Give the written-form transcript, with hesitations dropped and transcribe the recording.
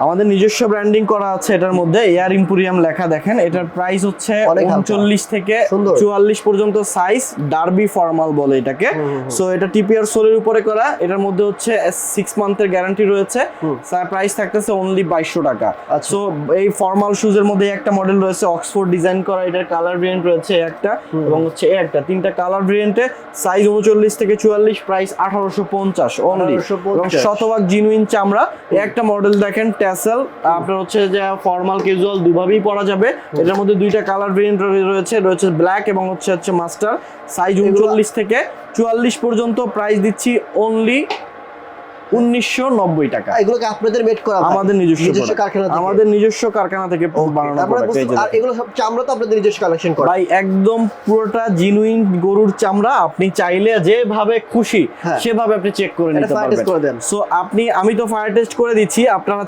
আমাদের নিজস্ব ব্র্যান্ডিং করা আছে এটার মধ্যে, এয়ার ইম্পোরিয়াম লেখা দেখেন। এটার প্রাইস হচ্ছে 39 থেকে 44 পর্যন্ত সাইজ, ডার্বি ফর্মাল বলে এটাকে। সো এটা টিপিআর সোলের উপরে করা, এটার মধ্যে হচ্ছে 6 মান্থের গ্যারান্টি রয়েছে। প্রাইস থাকতেছে অনলি 2200 টাকা। সো এই ফর্মাল শুজের মধ্যে একটা মডেল রয়েছে অক্সফোর্ড ডিজাইন করা, এটার কালার ভেরিয়েন্ট রয়েছে একটা এবং হচ্ছে একটা, তিনটা কালার ভেরিয়েন্টে, সাইজ 39 থেকে 44, প্রাইস 1850 অনলি, এবং শতভাগ জিনুইন চামড়া। একটা মডেল দেখেন ট্যাসেল, আপনার হচ্ছে যে ফর্মাল ক্যাজুয়াল দুভাবেই পরা যাবে। এটার মধ্যে দুইটা কালার ভেরিয়েন্ট রয়েছে ব্ল্যাক এবং হচ্ছে মাস্টার, সাইজ 39 থেকে 44 পর্যন্ত, প্রাইস দিচ্ছি অনলি 1990 টাকা। এগুলোকে আপনাদের মেড করা? আমাদের নিজস্ব কারখানা থেকে, আমাদের নিজস্ব কারখানা থেকে বানানো প্রোডাক্ট। আর এগুলো সব চামড়া তো আপনাদের নিজস্ব কালেকশন করা? ভাই একদম পুরোটা জিনুইন গরুর চামড়া, আপনি চাইলে যেভাবে খুশি সেভাবে আপনি চেক করে নিতে পারবেন। সো আমি তো ফায়ার টেস্ট করে দিচ্ছি, আপনারা